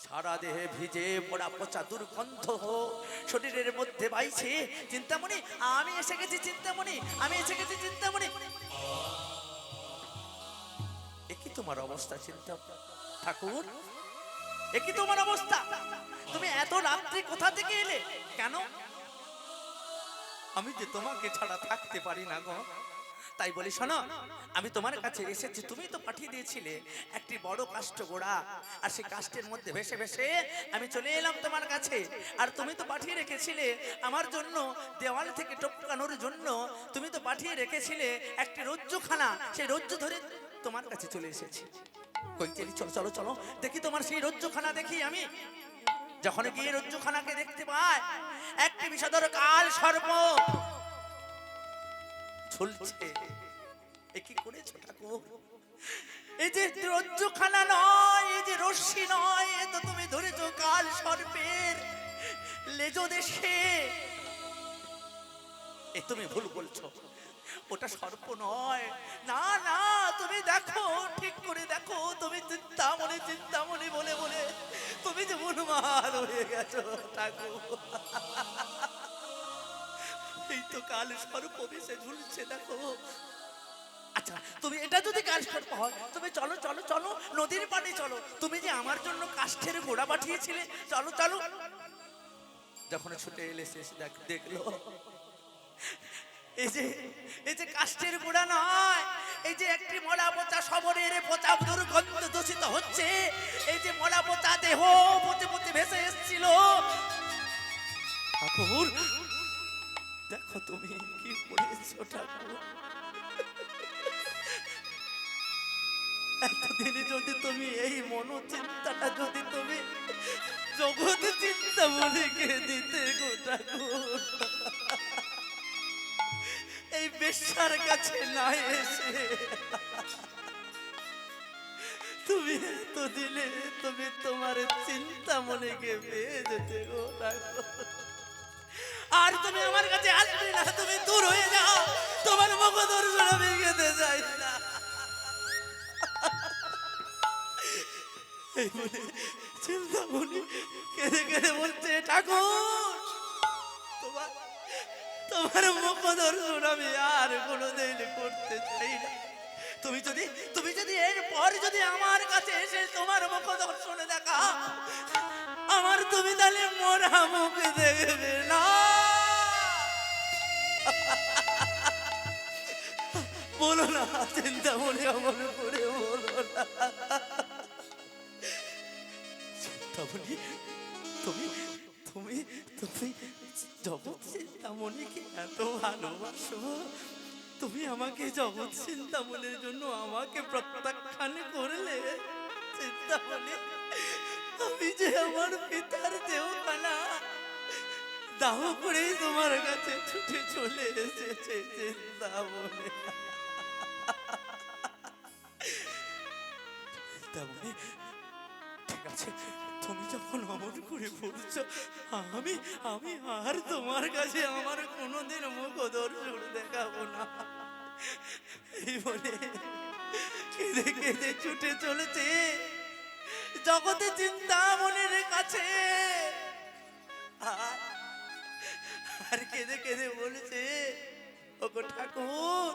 সারা দেহে ভিজে পোড়া পচা দুর্গন্ধ শরীরের মধ্যে বাইছে। চিন্তামণি, আমি এসে গেছি চিন্তামণি, আমি এসে গেছি চিন্তামণি। একই তোমার অবস্থা চিন্তা ঠাকুর, একই তোমার অবস্থা। তুমি এত রাত্রি কোথা থেকে এলে কেন? আমি যে তোমাকে ছাড়া থাকতে পারি না গো। তাই বলি শোনো, আমি তোমার কাছে এসেছি, তুমি তো পাঠিয়ে দিয়েছিলে একটি বড় কাষ্ঠ গোড়া, আর সেই কাষ্ঠের মধ্যে ভেসে ভেসে আমি চলে এলাম তোমার কাছে। আর তুমি তো পাঠিয়ে রেখেছিলে আমার জন্য দেওয়াল থেকে টপকানোর জন্য, তুমি তো পাঠিয়ে রেখেছিলে একটি রজ্জুখানা, সেই রজ্জু ধরে তোমার কাছে চলে এসেছি। কই চলি, চলো চলো চলো দেখি তোমার সেই রজ্জুখানা দেখি। আমি যখন গিয়ে রজ্জুখানাকে দেখতে পাই, একটি বিষধর কাল সর্প ঝুলছে। এ কি করেছো ঠাকুর? এই যে রজ্জুখানা নয়, এই যে রশ্মি নয়, এ তো তুমি ধরেছো কাল সর্পের লেজ দেশে। এ তুমি ভুল বলছো, ওটা সর্প নয়। না না, তুমি দেখো, ঠিক করে দেখো। তুমি চিন্তামণি বলে বলে তুমি যে মনমাল হয়ে গেছো ঠাকুর। এই তো কাল সর্প বেশে ঝুলছে দেখো। আচ্ছা, তুমি এটা যদি কাল সর্প হয়, তুমি চলো চলো চলো নদীর পাড়ে চলো। তুমি যে আমার জন্য কাষ্ঠের গোড়া পাঠিয়েছিলে, চলো চলো। যখন ছুটে এলে শেষ দেখলো এই যে কাষ্ঠের গোড়া নয়, এই যে একটি মরা পচা শবরের পচা দুর্গন্ধ দূষিত হচ্ছে। এই যে মরা পচা দেহ পচে পচে ভেসে এসেছিল। ঠাকুর দেখো তুমি কি করেছো ঠাকুর। এতদিনে যদি তুমি এই মনোচিন্তাটা যদি তুমি জগৎ চিন্তা বলিকে দিতে গো ঠাকুর, এই বেশ্যার কাছে না এসে তুমি তো দিলে, তুমি তোমার চিন্তা মনে কে পেয়ে যেতে গো ঠাকুর। আর তুমি আমার কাছে আসবে না, তুমি দূর হয়ে যাও, তোমার মুখ দর্শন আমি খেতে চাই না। এই বলে চিন্তা মনে কেঁদে কেঁদে বলছে, ঠাকুর তোমার তোমার মুখ দর্শন আমি আর কোনোদিন করতে চাই না। তুমি যদি এরপর যদি আমার কাছে এসে তোমার মুখ দর্শনে দেখা, আমার তুমি তাহলে মরা মুখ দেখবে না। বলো না চিন্তা মনে অমন করে বলো না। চিন্তা মনে তুমি তুমি তুমি জগৎ চিন্তামণিকে এত ভালোবাসো, তুমি আমাকে জগৎ চিন্তামণির জন্য আমাকে প্রত্যাখ্যান করলে। চিন্তামণি, আমি যে আমার পিতার দেহখানা দাহ করেই তোমার কাছে ছুটে চলে এসেছে। চিন্তামণি, চিন্তামণি ঠিক আছে, তুমি যখন অমন করে বলছো, আমি আমি আর তোমার কাছে আমার কোনোদিন মুখ দর্শন দেখাবো না। এই বলে কেঁদে কেঁদে ছুটে চলেছে জগতে চিন্তামণির কাছে। আর কেঁদে কেঁদে বলেছে, ওগো ঠাকুর,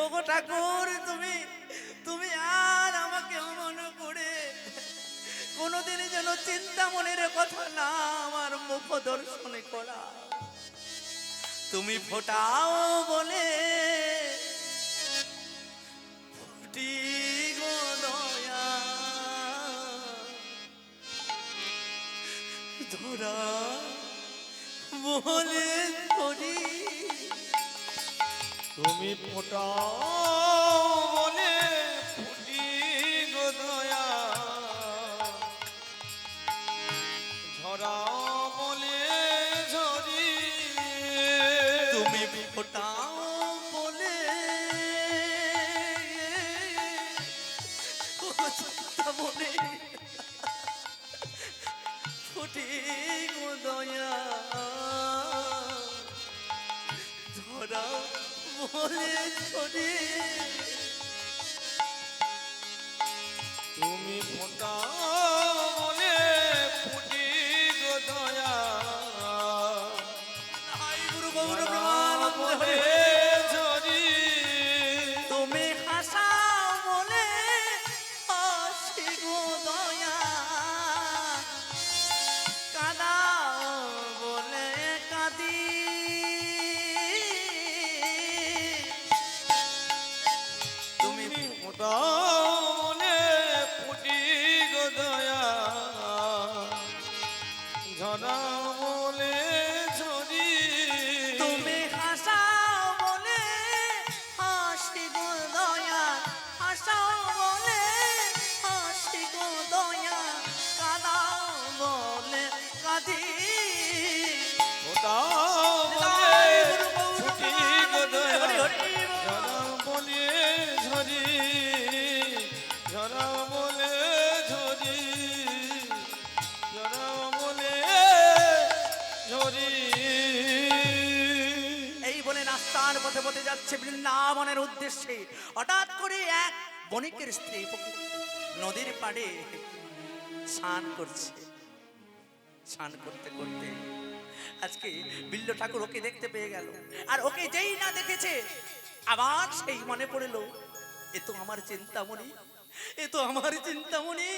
ওগো ঠাকুর, তুমি তুমি আর আমাকে অমন করে কোনোদিনই যেন চিন্তামণির কথা না আমার মুখ দর্শনে করা। তুমি ফোটাও বলে ফুটি গো দয়া, ধরা বলে করি। তুমি ফোটাও বলে ফুটি গো দয়া, ঝরাও বলে ঝরি। তুমি ফোটাও বলে মনে ফুটি গো দয়া, ঝরাও বলে ঝরি। তুমি ফোটাও সমাধি ফোটাও বলে ছুটি গো দয়া ঝরা বলে ঝরি ঝরা বলে ঝরি ঝরা বলে ঝরি। এই বলে রাস্তার পথে পথে যাচ্ছে বৃন্দাবনের উদ্দেশ্যে। হঠাৎ করে এক বণিকের স্ত্রী নদীর পাড়ে স্নান করছে। স্নান করতে করতে আজকে বিল্ল ঠাকুর ওকে দেখতে পেয়ে গেল। আর ওকে যেই না দেখেছে আবার সেই মনে পড়ল, এ তো আমার চিন্তামণি, এ তো আমার চিন্তামণি,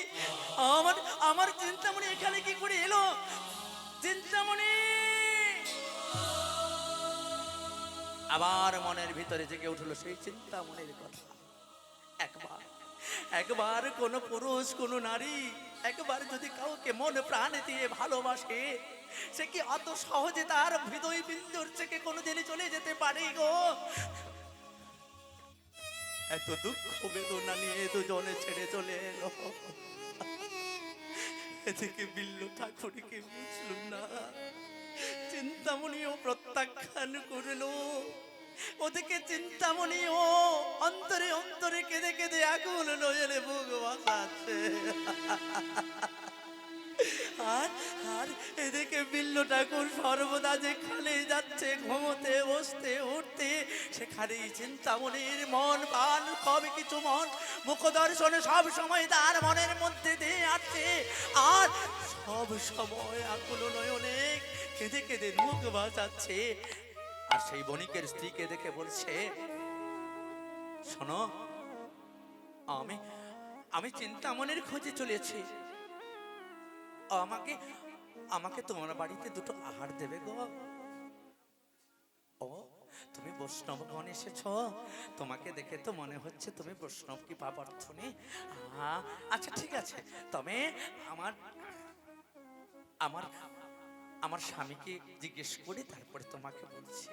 আমার আমার চিন্তামণি এখানে কি করে এলো? চিন্তামণি আবার মনের ভিতরে জেগে উঠলো সেই চিন্তামণির কথা। একবার একবার কোন পুরুষ কোন নারী একবার যদি কাউকে মন প্রাণ দিয়ে ভালোবাসে, সে কি অত সহজে তার হৃদয় পিঞ্জর থেকে কোনোদিন চলে যেতে পারে গো? এত দুঃখ বেদনা নিয়ে দুজনে ছেড়ে চলে এলো। এদিকে বিল্ল ঠাকুরকে বুঝলুম না, চিন্তামণিও প্রত্যাখ্যান করলো। ওদিকে চিন্তামণিও অন্তরে অন্তরে কেঁদে কেঁদে আগুন নজরে বুক বাঁচাচ্ছে। আর আর এদিকে বিল্ল ঠাকুর সর্বদা যেখানে যাচ্ছে, ঘুমোতে বসতে উঠতে, সেখানেই চিন্তামণির মন প্রাণ সব কিছু মন মুখ দর্শনে সব সময় তার মনের মধ্যে দিয়ে আসছে। আর সব সময় আকুল নয়নে কেঁদে কেঁদে মুখ বাঁচাচ্ছে। আর সেই বণিকের স্ত্রীকে দেখে বলছে, শোনো, আমি আমি চিন্তামণির খোঁজে চলেছি। আমাকে আমাকে তোমার বাড়িতে দুটো আহার দেবে গো। ও তুমি বৈষ্ণবগণ এসেছ, তোমাকে দেখে তো মনে হচ্ছে তুমি বৈষ্ণব কি পাপার্থনী। আচ্ছা ঠিক আছে, তবে আমার আমার আমার স্বামীকে জিজ্ঞেস করি তারপরে তোমাকে বলছি।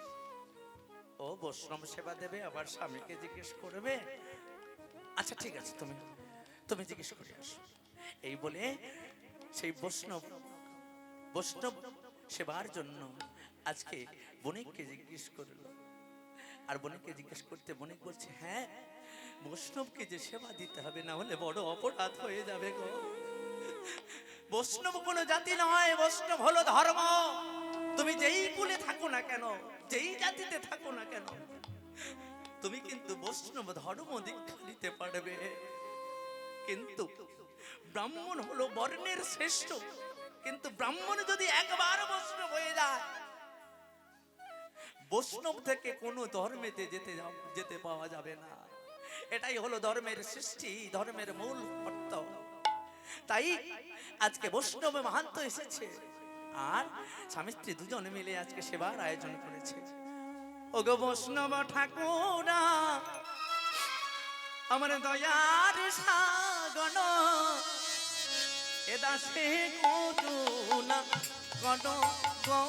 ও বৈষ্ণব সেবা দেবে আবার স্বামীকে জিজ্ঞেস করবে? আচ্ছা ঠিক আছে, তুমি তুমি জিজ্ঞেস করে আসো। এই বলে সেই বৈষ্ণব সেবার জন্য আজকে বণিককে জিজ্ঞেস করলো। আর বণিককে জিজ্ঞেস করতে বণিক বলছে, হ্যাঁ বৈষ্ণবকে যে সেবা দিতে হবে, না হলে বড় অপরাধ হয়ে যাবে গো। বৈষ্ণব কোনো জাতি নয়, বৈষ্ণব হলো ধর্ম। তুমি যেই কুলে থাকো না কেন, যেই জাতিতে থাকো না কেন, তুমি কিন্তু বৈষ্ণব ধর্ম দীক্ষা নিতে পারবে। কিন্তু ব্রাহ্মণ হলো বর্ণের শ্রেষ্ঠ, কিন্তু ব্রাহ্মণ যদি একবার বৈষ্ণব হয়ে যায়, বৈষ্ণব থেকে কোনো ধর্মেতে যেতে পাওয়া যাবে না। এটাই হলো ধর্মের সৃষ্টি, ধর্মের মূল অর্থ। তাই আজকে বৈষ্ণব মাহাত্ম এসেছে, আর স্বামী স্ত্রী দুজনে মিলে আজকে সেবার আয়োজন করেছে। ওগো বৈষ্ণব ঠাকুরা, আমার দয়ার সাগর, এ দাসে করুণা কর গো,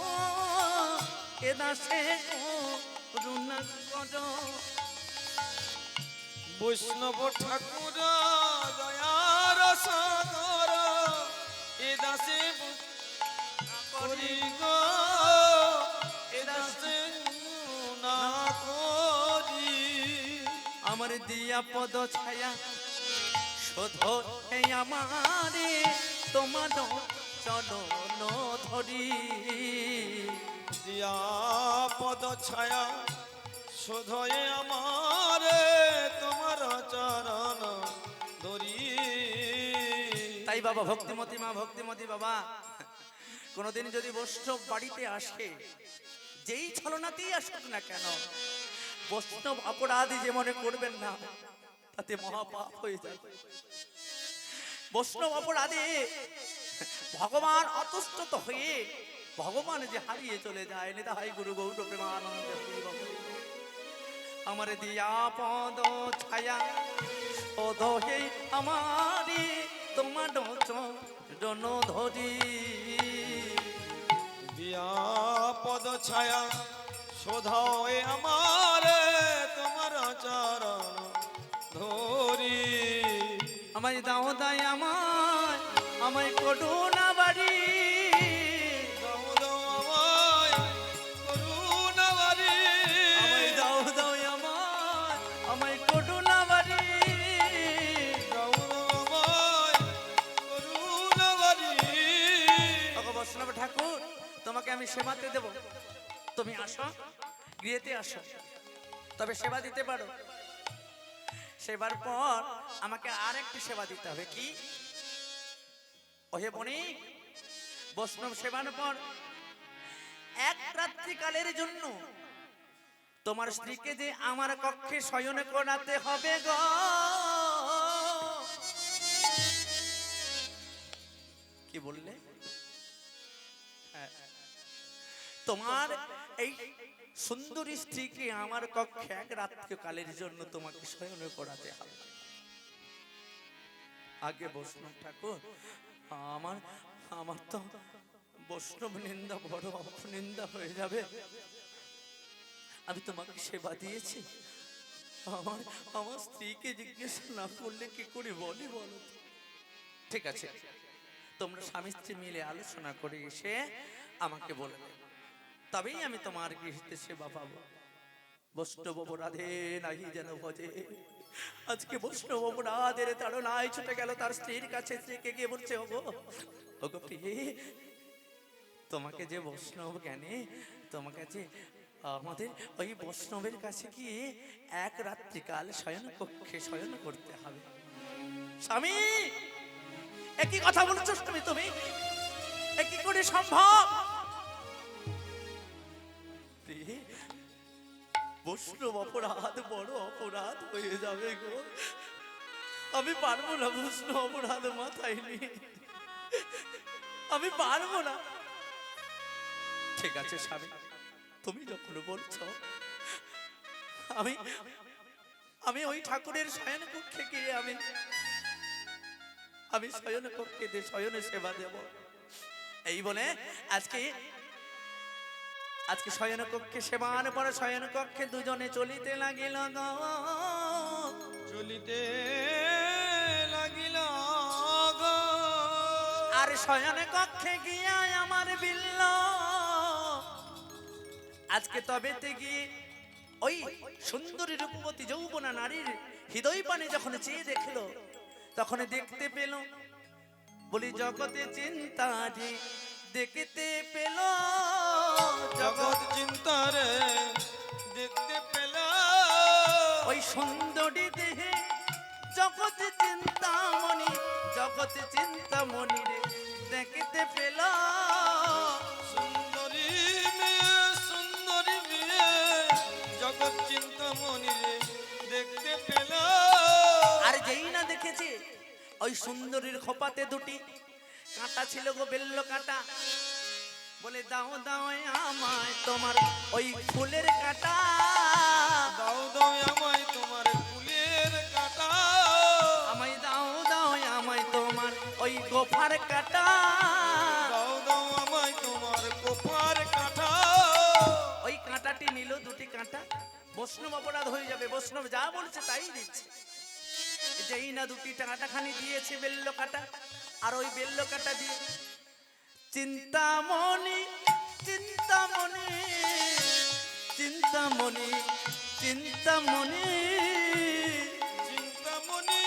এ দাসে করুণা কর। বৈষ্ণব ঠাকুর দয়ার সাগর, এ দাসে করি গো, এ দাসে না করি। আমার দিয়া পদ ছায়া শোধ এই আমারে, তোমার চরণ ধরি। দিয়া পদ ছায়া শোধয়ে আমারে, তোমার চরণ ধরি। তাই বাবা ভক্তিমতী মা, ভক্তিমতী বাবা, কোনদিন যদি বৈষ্ণব বাড়িতে আসে, যেই ছলনাতেই আসুক না কেন, বৈষ্ণব অপরাধী যে মনে করবেন না, তাতে মহাপাপ হয়ে যাবে। বৈষ্ণব অপরাধে ভগবান অতুষ্ট হয়ে ভগবান যে হারিয়ে চলে যায়। নেতা হয় গুরু গৌর প্রেমানন্দ। আমার দিয়া পদ ছায়া শোধ হে আমারে, তোমার চরণ ধরি। দিয়া পদ ছায়া শোধয়ে আমারে, তোমার চরণ ধরি। আমায় দাও দায় আমায়, আমায় করুণা বাড়ি, আমি সেবাতে দেব। তুমি আসো, গৃহেতে আসো, তবে সেবা দিতে পারো। সেবার পর আমাকে আর একটি সেবা দিতে হবে। কি? ওহে বণিক, বৈষ্ণব সেবার পর এক রাত্রিকালের জন্য তোমার স্ত্রীকে যে আমার কক্ষে শয়ন করাতে হবে গো। কি বললে? তোমার এই সুন্দরী স্ত্রীকে আমার কক্ষে এক রাত্রিকালের জন্য তোমাকে শয়ন করাতে হবে। আগে বৈষ্ণব ঠাকুর, আমার আমার তো বৈষ্ণব নিন্দা বড় অপনিন্দা হয়ে যাবে। আমি তোমাকে সেবা দিয়েছি, আমার আমার স্ত্রীকে জিজ্ঞেস না করলে কি করে বলি বলো? ঠিক আছে, তোমরা স্বামী স্ত্রী মিলে আলোচনা করে এসে আমাকে বলবে, তবেই আমি তোমার গৃহীতে সেবা পাবো। বৈষ্ণব অপরাধে নাহি যেন ভজে। আজকে বৈষ্ণব অপরাধের তাড়নায় ছুটে গেল তার স্ত্রীর কাছে, স্ত্রীকে গিয়ে বলছে, ওগো ওগো প্রিয়ে, তোমাকে যে বৈষ্ণব জ্ঞানে তোমাকে যে আমাদের ওই বৈষ্ণবের কাছে গিয়ে এক রাত্রিকাল শয়ন কক্ষে শয়ন করতে হবে। স্বামী, একই কথা বলছো স্বামী, তুমি একই করে সম্ভব? বৈষ্ণব অপরাধ বড় অপরাধ হয়ে যাবে গো। আমি পারবো না বৈষ্ণব অপরাধ মাথায় নিয়ে, আমি পারবো না। ঠিক আছে স্বামী, তুমি যখন বলছো, আমি আমি ওই ঠাকুরের শয়ন কক্ষে গিয়ে আমি শয়ন কক্ষে দিয়ে শয়ন সেবা দেব। এই বলে আজকে শয়ন কক্ষে সেবার পরে শয়ন কক্ষে দুজনে চলিতে লাগিল গো। চলিতে লাগিল গো। আর শয়ন কক্ষে গিয়া আমার বিল্ল আজকে তবেতে গিয়ে ওই সুন্দরী রূপবতী যৌবনা নারীর হৃদয় পানে যখন চেয়ে দেখলো, তখন দেখতে পেল, বলি জগতে চিন্তা যে দেখতে পেল, জগৎ চিন্তারে দেখতে পেল, ওই সুন্দরী দেহে জগৎ চিন্তামণি, জগৎ চিন্তামণি রে দেখতে পেল। সুন্দরী মেয়ে জগৎ চিন্তামণি রে দেখতে পেল। আর যেই না দেখেছে, ওই সুন্দরীর খোপাতে দুটি কাঁটা ছিল গো, বেল্ল কাঁটা। বলে দাও দাও আমায় তোমার ওই ফুলের কাঁটা, দাও দাও আমায় তোমার ফুলের কাঁটা, আমায় দাও দাও আমায় তোমার ওই গোফার কাঁটা, দাও দাও আমায় তোমার গোফার কাঁটা। ওই কাঁটাটি নিল, দুটি কাঁটা। বৈষ্ণব অপরাধ হয়ে যাবে, বৈষ্ণব যা বলছে তাই দিচ্ছে। যেই না দুটি কাঁটাখানি দিয়েছে বেল্ল কাঁটা, আর ওই বেল্ল কাঁটা দিয়ে চিন্তামণি চিন্তামণি চিন্তামণি চিন্তামণি চিন্তামণি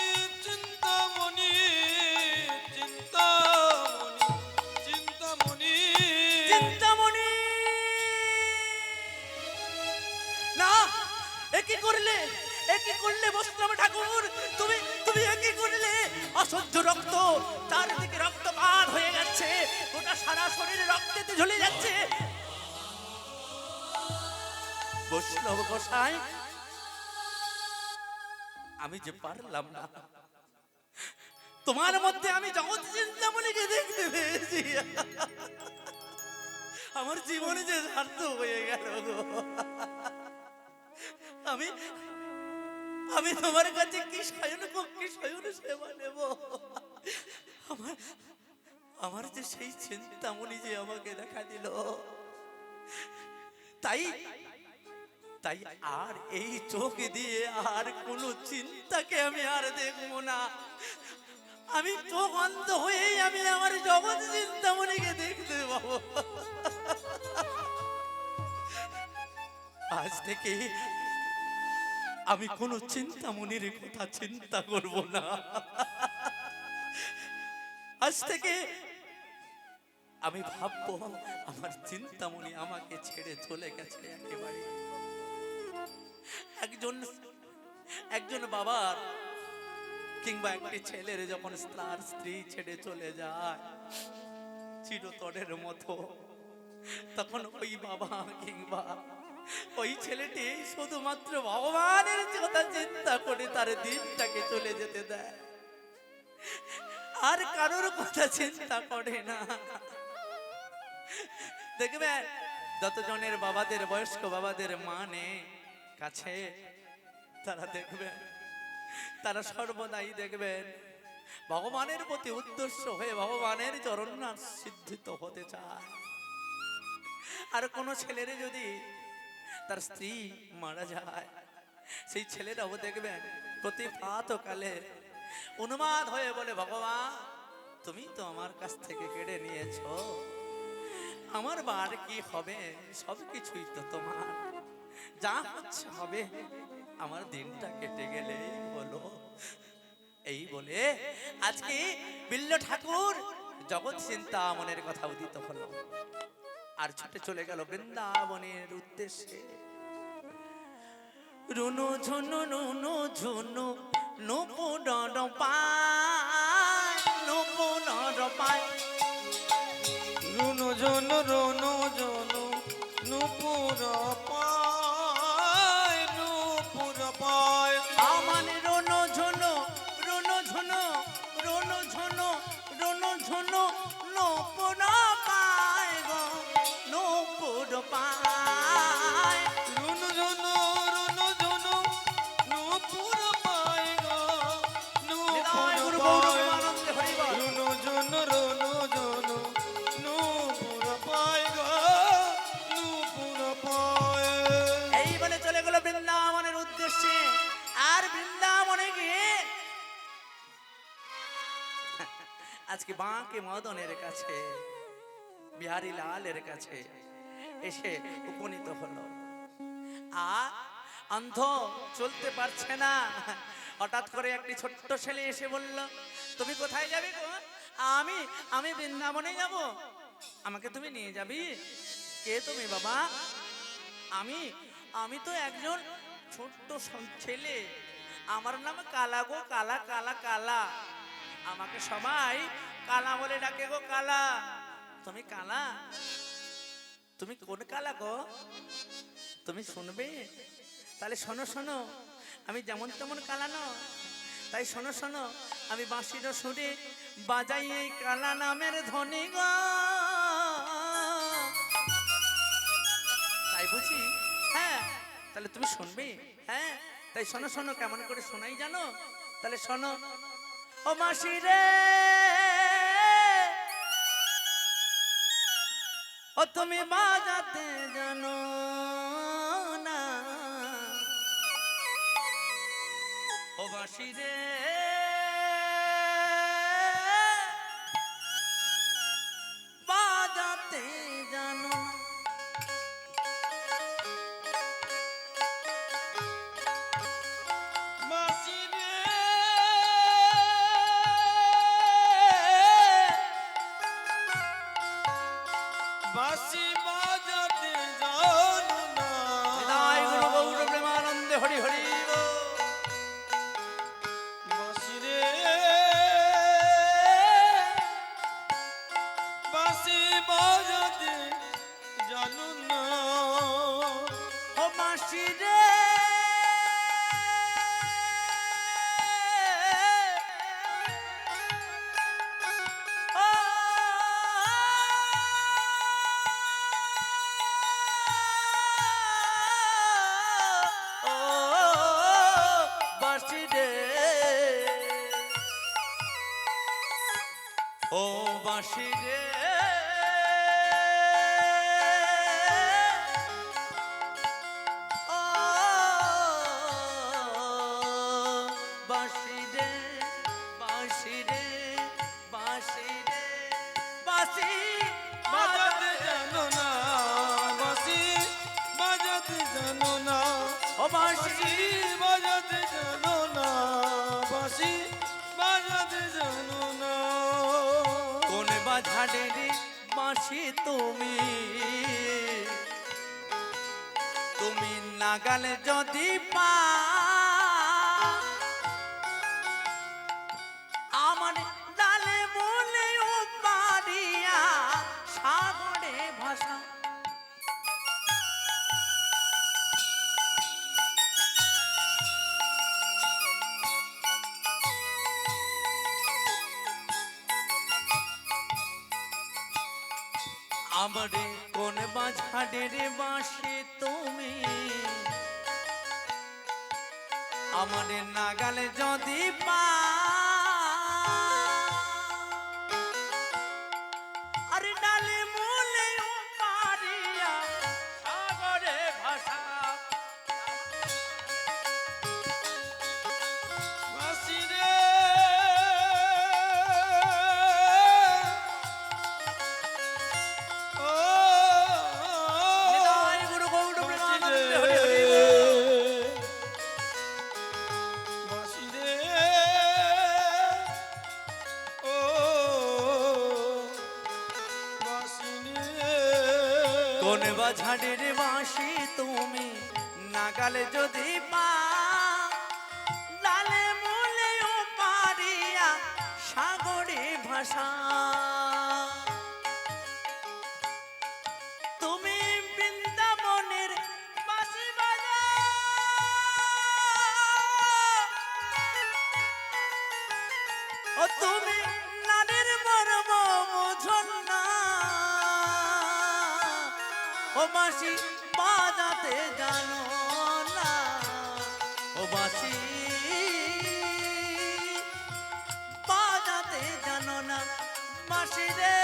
চিন্তামণি চিন্তামণি চিন্তামণি চিন্তামণি না, একই করলে বৈষ্ণব ঠাকুর, তুমি তুমি একই করলে। অসহ্য রক্ত, চারিদিকে রক্তপাত হয়ে যাচ্ছে, গোটা সারা শরীরে রক্তেতে ঝুলে যাচ্ছে। বৈষ্ণব গোসাই, আমি যে পারলাম না, তোমার মধ্যে আমি জগৎ চিন্তামণিকে দেখতে পেয়েছি, আমার জীবনে যে সার্থক হয়ে গেল গো। আমি আমি তোমার কাছে কি শয়ন কক্ষে শয়ন সেবা নেব? আমার যে সেই চিন্তামণি যে আমাকে দেখা দিল, তাই তাই আর এই চোখ দিয়ে আর কোনো চিন্তাকে আমি আর দেখবো না। আমি চোখ অন্ধ হয়েই আমি আমার জগৎ চিন্তামণিকে দেখতে পাবো। আজ থেকে আমি কোনো চিন্তামণির কথা চিন্তা করব না। আজ থেকে আমি ভাববো আমার চিন্তামণি আমাকে ছেড়ে চলে গেছে একেবারে। একজন একজন বাবার কিংবা একটি ছেলের যখন তার স্ত্রী ছেড়ে চলে যায় চিরতরের মতো, তখন ওই বাবা কিংবা ওই ছেলেটি শুধুমাত্র ভগবানের কথা চিন্তা করে তার দিনটাকে চলে যেতে দেয়, আর কারোর কথা চিন্তা করে না। দেখবেন যতজনের বাবাদের, বয়স্ক বাবাদের মানে কাছে, তারা দেখবেন তারা সর্বদাই দেখবেন ভগবানের প্রতি উদ্দেশ্য হয়ে ভগবানের চরণার সিদ্ধিত হতে চায়। আর কোনো ছেলের যদি তার স্ত্রী মারা যায়, সেই ছেলেরাও দেখবেন প্রতিপাতকালে উন্মাদ হয়ে বলে, ভগবান তুমি তো আমার কাছ থেকে কেড়ে নিয়েছো, আমার বার কি হবে, সবকিছুই তো তোমার, যা হচ্ছে হবে, আমার দিনটা কেটে গেলে হলো। এই বলে আজকে বিল্ল ঠাকুর জগৎ চিন্তামণের কথা উদিত হলো, আর ছুটে চলে গেল বৃন্দাবনের উদ্দেশ্যে। রুনু ঝুনু নুনু ঝুনু নুপু ডর পায়, নুপু ডর পায়, রুনু ঝুনু নুপুর পায়, নুপুর পায়। আমার রুনু ঝুনু রুনু ঝুনু রুনু ঝুনু রুনু ঝুনু নুপু ডর পায় গো, নুপু ডর পায়। রুনু ঝুনু নুপুর পায় গো, নুপুর গুরু পায়। গৌরব আনন্দে হরিবল। রুনু ঝুনু নুপুর পায় গো, নুপুর পায়। এই বলে চলে গেল বৃন্দাবনের উদ্দেশ্যে। আর বৃন্দাবনে গিয়ে আজকে বাঁকে মদনের কাছে, বিহারী লালের কাছে এসে উপনীত হলো। আর অন্ধ চলতে পারছে না, হঠাৎ করে একটি ছোট্ট ছেলে এসে বলল, তুমি কোথায় যাবে গো? আমি আমি বৃন্দাবনে যাব, আমাকে তুমি নিয়ে যাবি? কে তুমি বাবা? আমি আমি তো একজন ছোট্ট ছেলে, আমার নাম কালা গো, কালা কালা কালা, আমাকে সবাই কালা বলে ডাকে গো, কালা। তুমি কালা? তুমি কোন কালা গো? তুমি শুনবে? তাহলে শোনো শোনো, আমি যেমন তেমন কালা ন, তাই শোনো শোনো, আমি বাঁশির সুরে বাজাই এই কালা নামের ধ্বনি গো, তাই বুঝি? হ্যাঁ, তাহলে তুমি শুনবে? হ্যাঁ, তাই শোনো শোনো, কেমন করে শোনাই জানো? তাহলে শোনো। ও মাসি রে, ও তুমি বাজাতে জানো না, ও বাঁশি রে, বাজাতে জানো না। বাঁশি রে, বাঁশি বাজাতে জানো না। নিতাই গুরু গৌর প্রেমানন্দে হরি হরি বল। বাঁশি রে, বাঁশি বাজাতে জানো না। ও মাসি রে, ও ও বাঁশি রে, ও বাঁশি রে, ও বাঁশি রে, বাঁশি রে, বাঁশি রে, বাঁশি বাজাতে জানো না, বাঁশি বাজাতে জানো না। ও বাঁশি বাঁশি বাজাতে জানো না, বাঁশি বাজাতে জানো না। কোন বাঝারে রে বাঁশি তুমি, তুমি নাগালে যদি পা আমার ডালে বলে পারিয়া সাগরে ভাষা। আমারে কোন বাঝাডের বাঁশি তুমি, আমারে নাগালে যদি পা আরে ডালে মূলে পারিয়া সাগরে ভাষা। বাঁশি রে ও নিতাই গুরু গৌড় প্রেমানন্দে হরি হরি বাঁশি রে ও বাঁশি রে কোন বাঝাডের বাঁশি তুমি, নাগালে যদি পা ডালে মূলে পারিয়া সাগরে ভাষা। তুমি বৃন্দাবনের বাঁশি বাজাও, ও তুমি নারীর মর্ম বুঝো না, ও বাঁশি বাজাতে জানো না, ও বাঁশি বাজাতে জানো না। বাঁশি রে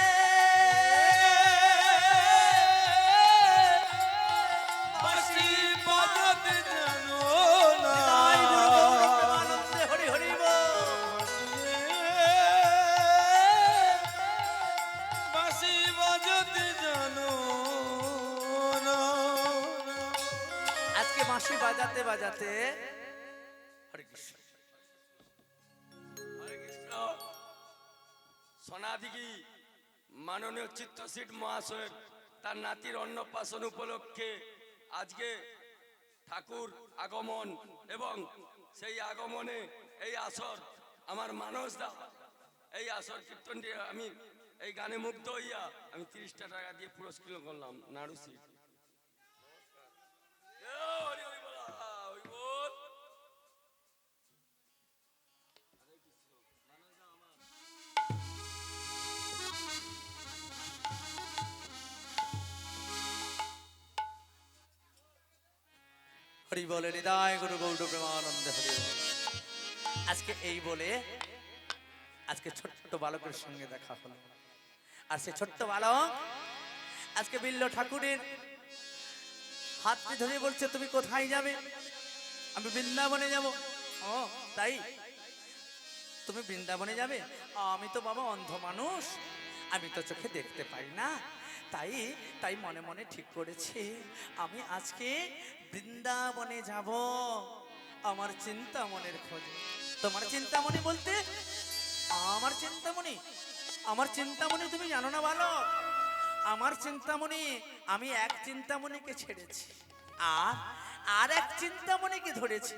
বাঁশি বাজাতে জানো না নিতাই গুরু গৌড় প্রেমানন্দে হরি হরি বল। বাঁশি বাজাতে জানো না আজকে বাঁশি বাজাতে বাজাতে হরে কৃষ্ণ হরে কৃষ্ণ। সোনাদিঘি মাননীয় চিত্রশীট মহাশয়ের তার নাতির অন্নপ্রাশন উপলক্ষে আজকে ঠাকুর আগমন এবং সেই আগমনে এই আসর আমার মানস দা এই আসর কীর্তনটি আমি এই গানে মুগ্ধ হইয়া আমি 30টা টাকা দিয়ে পুরস্কৃত করলাম নাড়ুসি। হরি বলে হৃদয় গুরু গৌড় প্রেমানন্দে হরি বল। আজকে এই বলে আজকে ছোট্ট বালকের সঙ্গে দেখা হলো, আর সে ছোট্ট বালক আজকে বিল্ল ঠাকুরের হাতটি ধরে বলছে তুমি কোথায় যাবে? আমি বৃন্দাবনে যাব। ও তাই, তুমি বৃন্দাবনে যাবে? আমি তো বাবা অন্ধ মানুষ, আমি তো চোখে দেখতে পাই না, তাই তাই মনে মনে ঠিক করেছি আমি আজকে বৃন্দাবনে যাব আমার চিন্তামণির খোঁজে। তোমার চিন্তামণি বলতে আমার চিন্তামণি? আমার চিন্তামণি তুমি জানো না বালক? আমার চিন্তামণি, আমি এক চিন্তামণিকে ছেড়েছি আর আর এক চিন্তামণিকে ধরেছি,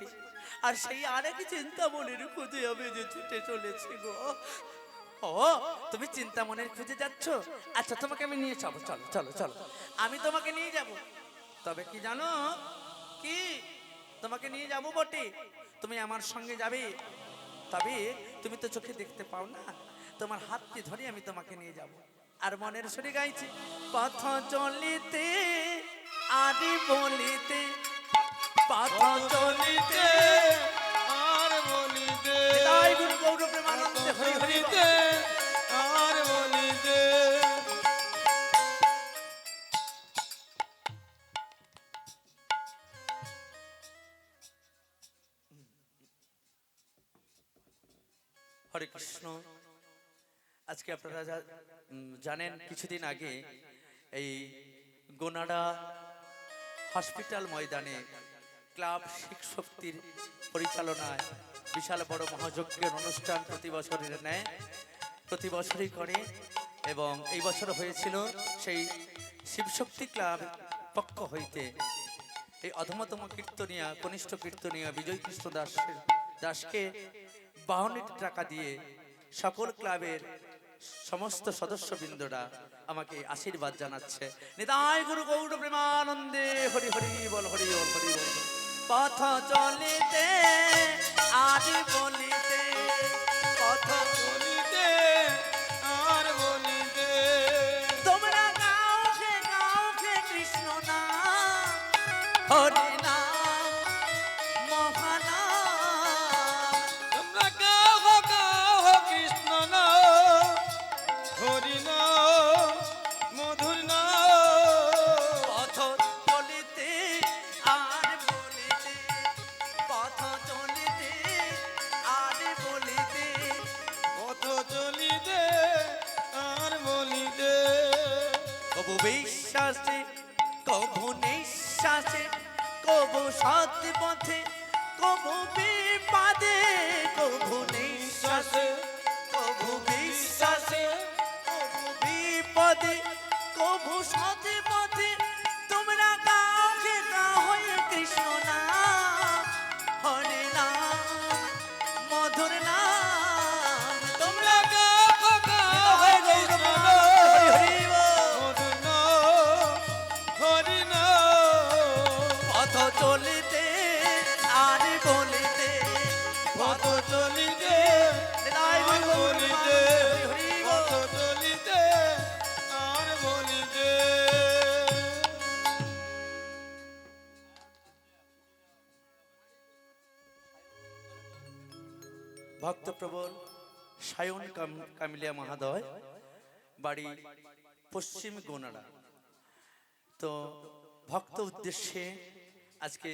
আর সেই আরেক চিন্তামণির খুঁজে আমি যে ছুটে চলেছি গো। ও তুমি চিন্তামণির খুঁজে যাচ্ছ? আচ্ছা তোমাকে আমি নিয়ে যাবো, চলো চলো চলো, আমি তোমাকে নিয়ে যাব। তবে কি জানো কি, তোমাকে নিয়ে যাব বটে, তুমি আমার সঙ্গে যাবে, তবে তুমি তো চোখে দেখতে পাও না, তোমার হাতটি ধরে আমি তোমাকে নিয়ে যাব। আর মনের সুরে গাইছি, পথ চলিতে আদি বলিতে, পথ চলিতে আর বলিতে হৃদয় গুরু গৌর প্রেমানন্দে হরি হরি বল। আর বলিতে হরে কৃষ্ণ। আজকে আপনারা জানেন কিছুদিন আগে এই গোনাডা হসপিটাল ময়দানে ক্লাব শিখ শক্তির পরিচালনায় বিশাল বড় মহাযজ্ঞের অনুষ্ঠান প্রতি বছরের ন্যায় প্রতি বছরই করে। এবং এই বছর হয়েছিল সেই শিবশক্তি ক্লাব পক্ষ হইতে এই অধমতম কীর্তনিয়া কনিষ্ঠ কীর্তনিয়া বিজয় কৃষ্ণ দাসকে 52 টাকা দিয়ে সকল ক্লাবের সমস্ত সদস্যবৃন্দরা আমাকে আশীর্বাদ জানাচ্ছে। নিতাই গুরু গৌর প্রেমানন্দে হরি হরি বল হরি বল হরি বল। পথ চলিতে আদি বলিতে পথ বলিতে আর বলিতে তোমরা গাও কৃষ্ণ নাম হরি নাম মহানাম। তোমরা গাও গাও কৃষ্ণ নাম হরি নাম মধুর নাম। পথ চলিতে আর বলিতে পথ চলিতে আর বলিতে পথ চলিতে আর বলিতে কবু বিশ্বাসে কবু নিঃশ্বাসে কবু সৎ পথে কবু বিপদে কবু নিঃশ্বাসে কবু বিশ্বাসে কবু বিপদে কবু সৎ পথে তোমরা কাউকে না হয়ে কৃষ্ণ নাম হরে নাম মধুর নাম। তোমরা গাও গাও কৃষ্ণ নাম হরি হরি বল। মধুর নাম হরি নাম। পথ চলিতে আর বলিতে পথ চলিতে নিতাই আর গৌর বলিতে হরি হরি বল। পথ চলিতে আর বলিতে ভক্তপ্রবল সায়ন কামিলিয়া মহাদয় বাড়ি পশ্চিম গোনাড়া। তো ভক্ত উদ্দেশ্যে আজকে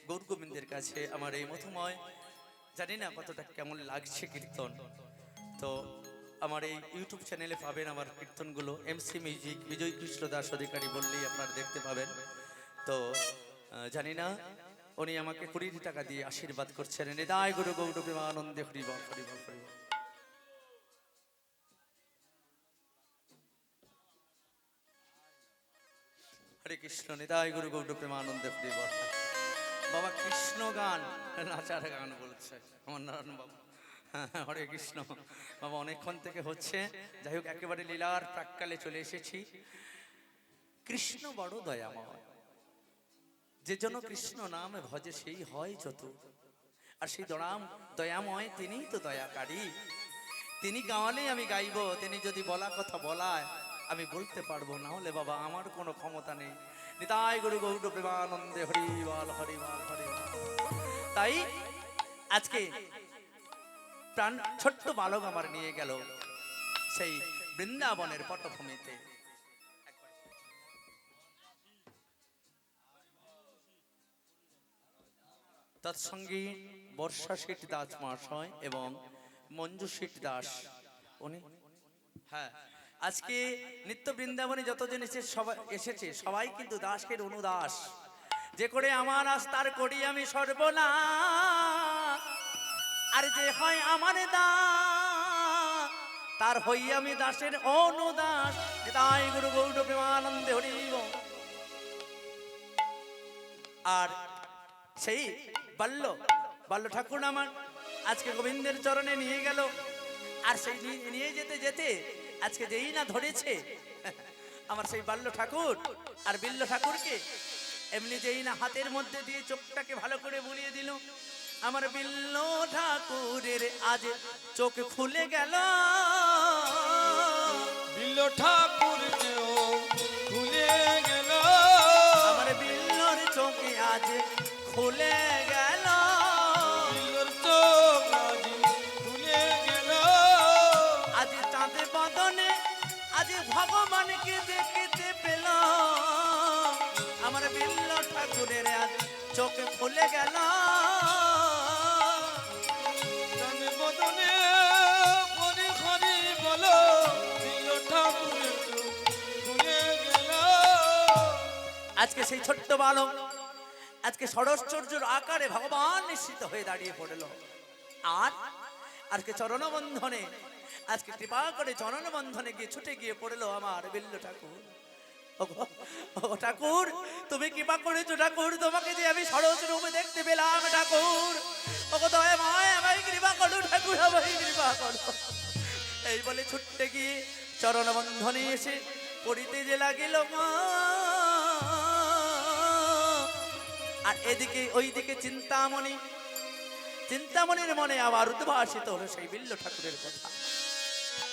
গৌর গোবিন্দের কাছে আমার এই মধুময় জানি না কতটা কেমন লাগছে কীর্তন। তো আমার এই ইউটিউব চ্যানেলে পাবেন আমার কীর্তনগুলো এমসি মিউজিক বিজয় কৃষ্ণ দাস অধিকারী বললেই আপনারা দেখতে পাবেন। তো জানি না উনি আমাকে 20 টাকা দিয়ে আশীর্বাদ করছেন। নিতাই গুরু গৌর প্রেমানন্দে হরি বল হরি বল হরি বল। হরে কৃষ্ণ নিতাই গুরু গৌর প্রেমানন্দে হরি বল। বাবা কৃষ্ণ গান নাচার গান বলছে আমার নারায়ণ বাবা। হরে কৃষ্ণ বাবা অনেকক্ষণ থেকে হচ্ছে। যাই হোক একেবারে লীলার প্রাক্কালে চলে এসেছি। কৃষ্ণ বড় দয়াময়, যে জন কৃষ্ণ নাম ভজে সেই হয় চতুর। আর সেই দয়াময় তিনিই তো দয়াকারী। তিনি গাওয়ালেই আমি গাইব, তিনি যদি বলা কথা বলায় আমি বলতে পারবো, না হলে বাবা আমার কোনো ক্ষমতা নেই। নিতাই গুরু গৌর প্রেমানন্দে হরি বল হরি বল হরি বল। তাই আজকে প্রাণ ছোট্ট বালক আমার নিয়ে গেল সেই বৃন্দাবনের পটভূমিতে। তৎসঙ্গে বর্ষা শেঠ দাস মহাশয় এবং মঞ্জু শেঠ দাস উনি হ্যাঁ আজকে নিত্য বৃন্দাবনে যতজন এসেছে সবাই কিন্তু দাসের অনুদাস। যে করে আমার আস্তার করি আমি সর্বনাশ, আর যে হয় আমার দাস তার হই আমি দাসের অনুদাস। তাই গুরু গৌর প্রেমানন্দে হরি বল। আর সেই বাল্য ঠাকুর আমার আজকে গোবিন্দের চরণে নিয়ে গেল। আর সেই নিয়ে যেতে যেতে আজকে যেই না ধরেছে আমার সেই বাল্য ঠাকুর আর বিল্ল ঠাকুরকে, এমনি যেই না হাতের মধ্যে দিয়ে চোখটাকে ভালো করে বুলিয়ে দিল, আমার বিল্ল ঠাকুরের আজ চোখ খুলে গেল। বিল্ল ঠাকুর খুলে গেল, আমার বিল্লর চোখে আজ খুলে গেল। বিল্লর চোখ আজ খুলে গেল। আজ চাঁদ বদনে আজ ভগবানকে দেখতে পেল, আমার বিল্ল ঠাকুরের আজ চোখ খুলে গেল। চাঁদ বদনে হরি হরি বলো, বিল্ল ঠাকুরের চোখ খুলে গেল। আজকে সেই ছোট্ট বালক আজকে ষড়শ্চর্যের আকারে ভগবান নিশ্চিত হয়ে দাঁড়িয়ে পড়ল। আর আজকে চরণবন্ধনে আজকে কৃপা করে চরণ বন্ধনে গিয়ে ছুটে গিয়ে পড়লো আমার বিল্ল ঠাকুর। ওগো, ও ঠাকুর, তুমি কৃপা করেছো ঠাকুর, তোমাকে যে আমি সরস রূপে দেখতে পেলাম ঠাকুর। ওগো দয়াময়, আমায় কৃপা করো ঠাকুর, আমায় কৃপা করো। এই বলে ছুটতে গিয়ে চরণ বন্ধনে এসে পড়িতে যে লাগিল মা। আর এদিকে ওইদিকে চিন্তামণি, চিন্তামণির মনে আবার উদ্ভাসিত হলো সেই বিল্ল ঠাকুরের কথা।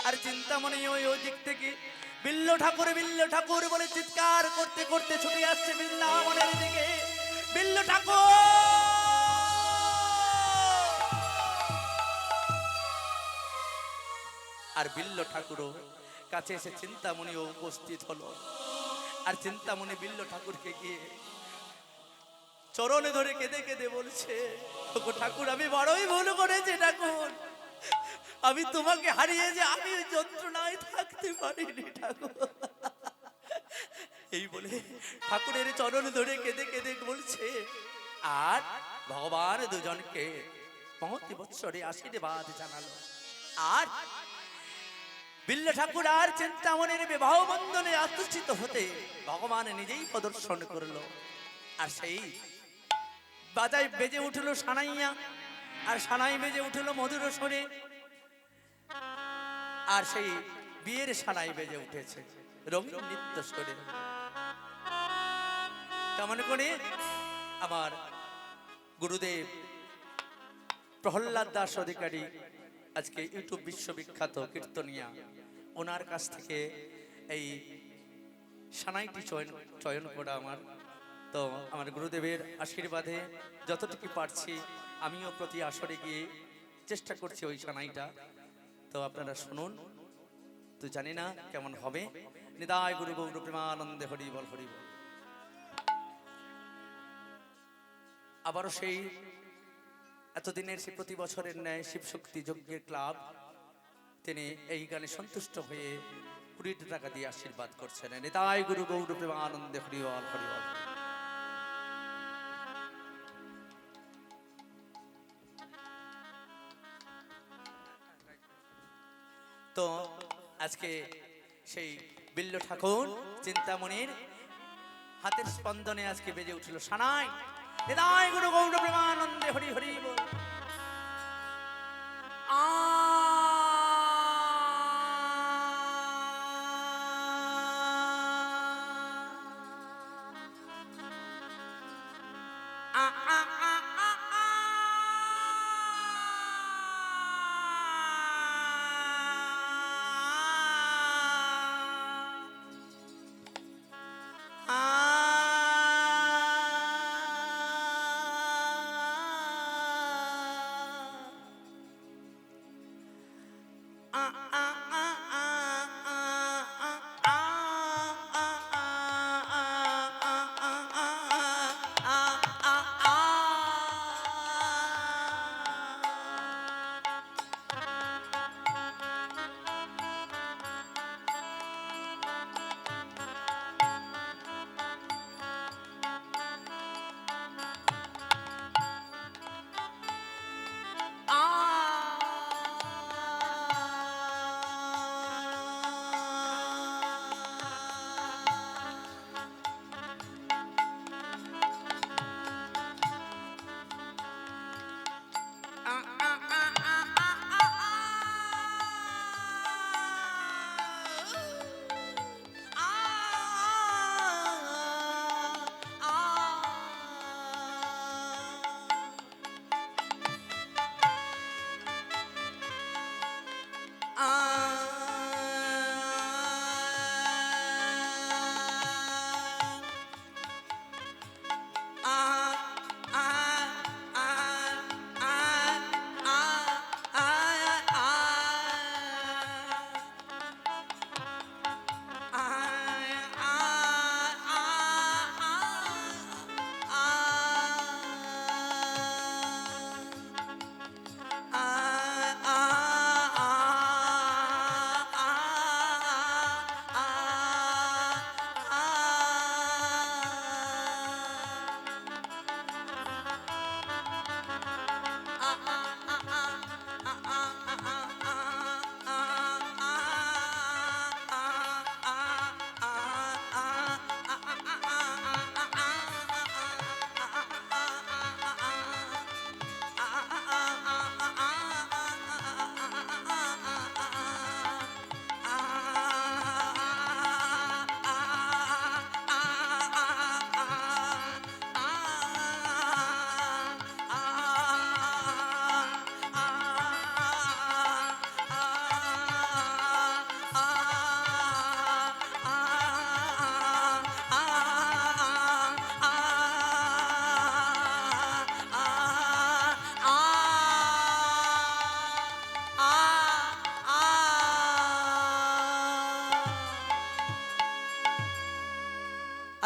আর চিন্তামণি ওই ওই দিক থেকে বিল্ল ঠাকুর বলে চিৎকার করতে করতে ছুটে আসছে বৃন্দাবনের দিকে। বিল্ল ঠাকুর! আর বিল্ল ঠাকুরও কাছে এসে চিন্তামণিও উপস্থিত হলো। আর চিন্তামণি বিল্ল ঠাকুরকে গিয়ে চরণে ধরে কেঁদে কেঁদে বলছে, ওগো ঠাকুর, আমি বড়ই ভুল করেছি ঠাকুর, আমি তোমাকে হারিয়ে যে আমি ওই যন্ত্রণায় থাকতে পারিনি ঠাকুর। এই বলে ঠাকুরের চরণ ধরে কেঁদে কেঁদে বলছে। আর ভগবান দুজনকে মহতি বৎসরে আশীর্বাদ জানালো। আর বিল্ল ঠাকুর আর চিন্তামণির বিবাহ বন্ধনে আত্মস্থিত হতে ভগবান নিজেই প্রদর্শন করলো। আর সেই বাজায় বেজে উঠলো সানাইয়া, আর সানাই বেজে উঠলো মধুর স্বরে। আর সেই বিয়ের সানাই বেজে উঠেছে রঙিন নৃত্য স্বরে। কেমন করে আমার গুরুদেব প্রহ্লাদ দাস অধিকারী, আজকে ইউটিউব বিশ্ববিখ্যাত কীর্তনিয়া, ওনার কাছ থেকে এই সানাইটি চয়ন করা আমার। তো আমার গুরুদেবের আশীর্বাদে যতটুকু পারছি আমিও প্রতি আসরে গিয়ে চেষ্টা করছি ওই সানাইটা। তো আপনারা শুনুন, তো জানি না কেমন হবে। নিতাই গুরু গৌর প্রেমানন্দে হরি বল হরি বল। আবারও সেই এতদিনের সেই প্রতি বছরের ন্যায় শিবশক্তি যজ্ঞের ক্লাব তিনি এই গানে সন্তুষ্ট হয়ে 20 টাকা দিয়ে আশীর্বাদ করছেন। নিতাই গুরু গৌর প্রেমানন্দে হরি বল হরি বল। তো আজকে সেই বিল্ল ঠাকুর চিন্তামণির হাতের স্পন্দনে আজকে বেজে উঠল সানাই। নিতাই গুরু গৌর প্রেমানন্দে হরি হরি বল।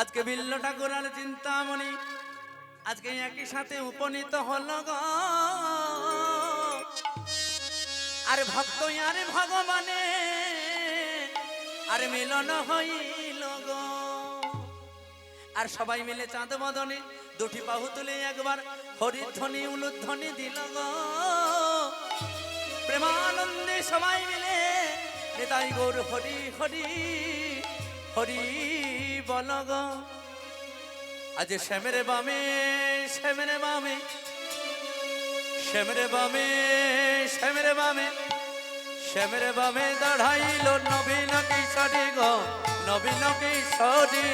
আজকে বিল্ল ঠাকুর আর চিন্তামণি আজকে একই সাথে উপনীত হলো গো। আর ভক্ত আর ভগবানে আর মিলন হইল গো। আর সবাই মিলে চাঁদ বদনে দুটি বাহু তুলে একবার হরিধ্বনি উলুধ্বনি দিল গো। প্রেমানন্দে সবাই মিলে নেতাই গৌর হরি হরি হরি বল গো। আজ শ্যামের বামে শ্যামের বামে শ্যামের বামে শ্যামের বামে শ্যামের বামে দাঁড়াইল নবীন কিশোরী গো, নবীন কিশোরী।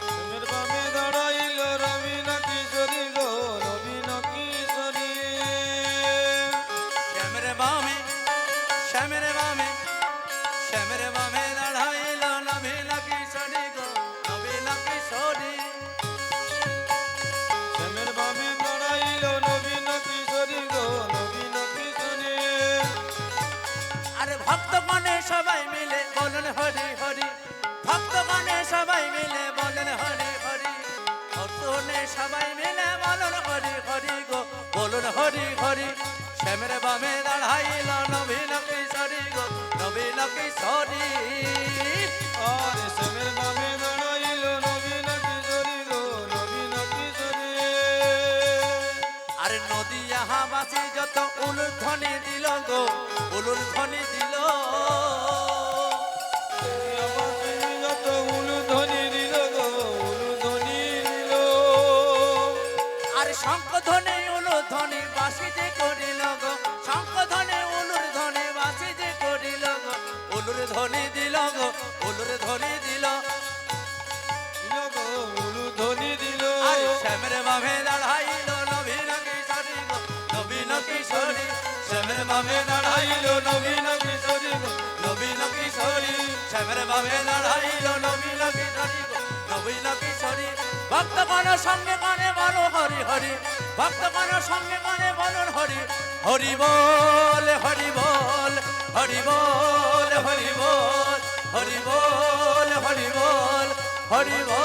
শ্যামের বামে দাঁড়াইল রবীন কিশোরী গো, রবীন কিশোরী। শ্যামের বামে শ্যামের বামে শ্যামের বামে দাঁড়াইল নবীন কিশোরী গো, নবীন কিশোরী। শ্যামের বামে দাঁড়াইল নবীন কিশোরী গো, নবীন কিশোরী। আরে ভক্তগণে সবাই মিলে বলুন হরি হরি, ভক্তগণে সবাই মিলে বলুন হরি হরি, ভক্তগণে সবাই মিলে বলুন হরি হরি গো, বলুন হরি হরি। শ্যামের বামে দাঁড়াইল নবীন কিশোরী গো, নবীন কিশোরী। আর শ্যামের বামে দাঁড়াইল নবীন কিশোরী গো, নবীন কিশোরী। আর নদিয়া বাসি যত উলুধ্বনি দিল গো, উলুধ্বনি দিল। যত উলুধ্বনি দিল গো, উলুধ্বনি দিল। আর শঙ্খধ্বনি উলুধ্বনি বাসি যে করিল গো, শঙ্খধ্বনি উলুধ্বনি বাসি যে করিল গো, উলুর ধ্বনি দিল গো, উলুর ধ্বনি দিল। দিল গো, উলুধ্বনি দিল। আর শ্যামের বামে দাঁড়াইল নবীন কিশোরী গো, নবীন কিশোরী। শ্যামের বামে দাঁড়াইল নবীন কিশোরী গো, নবীন কিশোরী। শ্যামের বামে দাঁড়াইল নবীন কিশোরী গো, নবীন কিশোরী। ভক্তগণ সঙ্গে গানে বলো হরি হরি, ভক্তগণ সঙ্গে গানে বলুন হরি হরি বল, হরি বল, হরি বল, হরি বল, হরি বল, হরি বল, হরি বল।